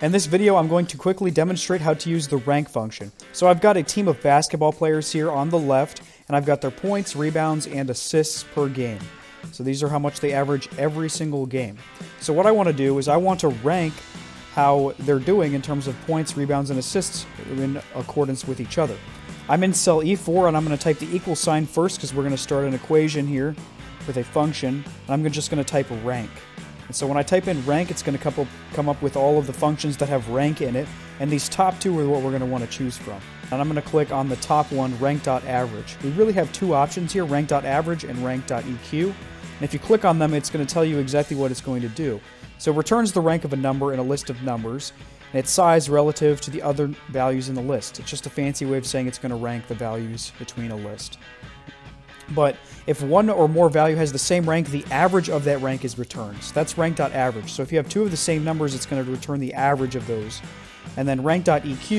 In this video, I'm going to quickly demonstrate how to use the rank function. So I've got a team of basketball players here on the left, and I've got their points, rebounds, and assists per game. So these are how much they average every single game. So what I want to do is I want to rank how they're doing in terms of points, rebounds, and assists in accordance with each other. I'm in cell E4, and I'm going to type the equal sign first because we're going to start an equation here with a function. And I'm just going to type rank. And so when I type in rank, it's going to come up with all of the functions that have rank in it, and these top two are what we're going to want to choose from. And I'm going to click on the top one, rank.average. We really have two options here, rank.average and rank.eq. And if you click on them, it's going to tell you exactly what it's going to do. So it returns the rank of a number in a list of numbers, and its size relative to the other values in the list. It's just a fancy way of saying it's going to rank the values between a list. But if one or more value has the same rank, the average of that rank is returned. So that's rank.average. So if you have two of the same numbers, it's going to return the average of those. And then rank.eq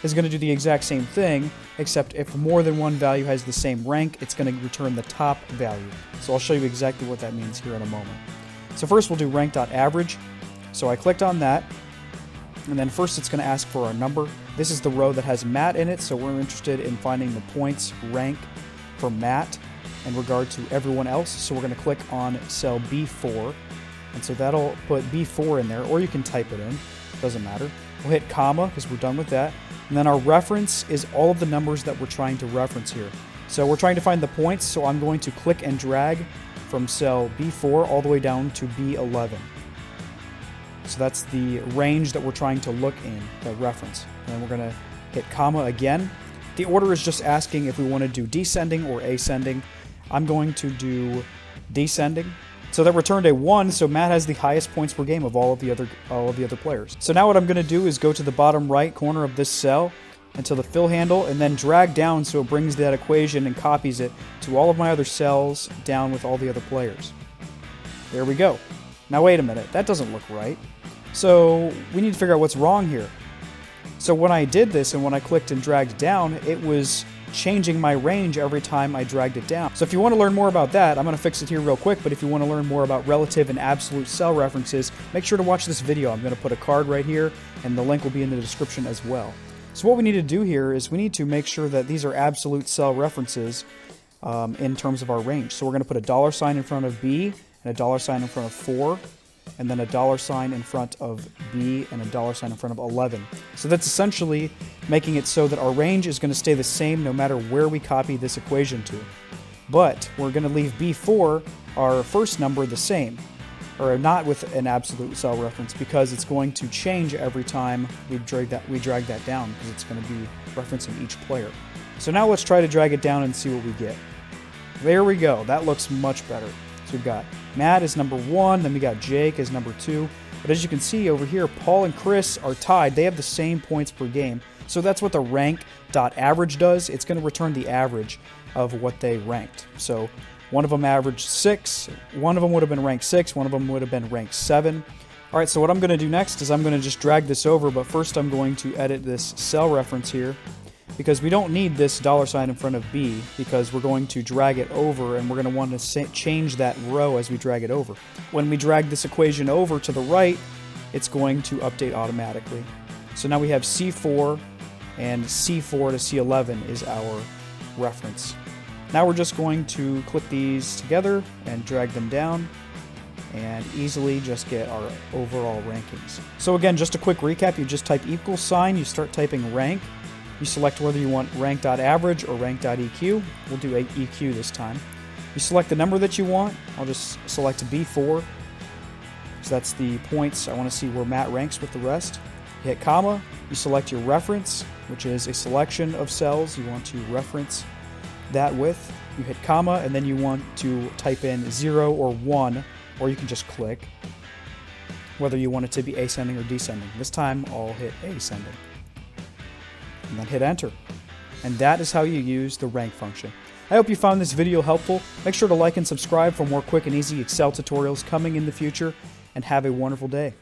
is going to do the exact same thing, except if more than one value has the same rank, it's going to return the top value. So I'll show you exactly what that means here in a moment. So first we'll do rank.average. So I clicked on that, and then first it's going to ask for our number. This is the row that has Matt in it, so we're interested in finding the points rank for Matt in regard to everyone else. So we're going to click on cell B4, and so that'll put B4 in there, or you can type it in, doesn't matter. We'll hit comma because we're done with that, and then our reference is all of the numbers that we're trying to reference here. So we're trying to find the points, so I'm going to click and drag from cell B4 all the way down to B11. So that's the range that we're trying to look in, the reference. And then we're going to hit comma again. The order is just asking if we want to do descending or ascending. I'm going to do descending. So that returned a 1, so Matt has the highest points per game of all of the other players. So now what I'm going to do is go to the bottom right corner of this cell until the fill handle, and then drag down so it brings that equation and copies it to all of my other cells down with all the other players. There we go. Now wait a minute, that doesn't look right. So we need to figure out what's wrong here. So when I did this and when I clicked and dragged down, it was changing my range every time I dragged it down. So if you want to learn more about that, I'm going to fix it here real quick, but if you want to learn more about relative and absolute cell references, make sure to watch this video. I'm going to put a card right here, and the link will be in the description as well. So what we need to do here is we need to make sure that these are absolute cell references in terms of our range. So we're going to put a $sign in front of B, and a $sign in front of 4, and then a $sign in front of B, and a $sign in front of 11. So that's essentially making it so that our range is going to stay the same no matter where we copy this equation to. But we're going to leave B4, our first number, the same, or not with an absolute cell reference, because it's going to change every time we drag that down, because it's going to be referencing each player. So now let's try to drag it down and see what we get. There we go. That looks much better. So we've got Matt as number 1, then we got Jake as number 2. But as you can see over here, Paul and Chris are tied. They have the same points per game. So that's what the rank.average does. It's going to return the average of what they ranked. So one of them averaged 6, one of them would have been ranked 6, one of them would have been ranked 7. All right, so what I'm going to do next is I'm going to just drag this over, but first I'm going to edit this cell reference here, because we don't need this $sign in front of B, because we're going to drag it over, and we're going to want to change that row as we drag it over. When we drag this equation over to the right, it's going to update automatically. So now we have C4, and C4 to C11 is our reference. Now we're just going to click these together and drag them down and easily just get our overall rankings. So again, just a quick recap, you just type equal sign, you start typing rank, you select whether you want rank.average or rank.eq. We'll do EQ this time. You select the number that you want. I'll just select B4. So that's the points. I want to see where Matt ranks with the rest. You hit comma. You select your reference, which is a selection of cells you want to reference that with. You hit comma, and then you want to type in 0 or 1, or you can just click whether you want it to be ascending or descending. This time I'll hit ascending. And then hit enter. And that is how you use the rank function. I hope you found this video helpful. Make sure to like and subscribe for more quick and easy Excel tutorials coming in the future, and have a wonderful day.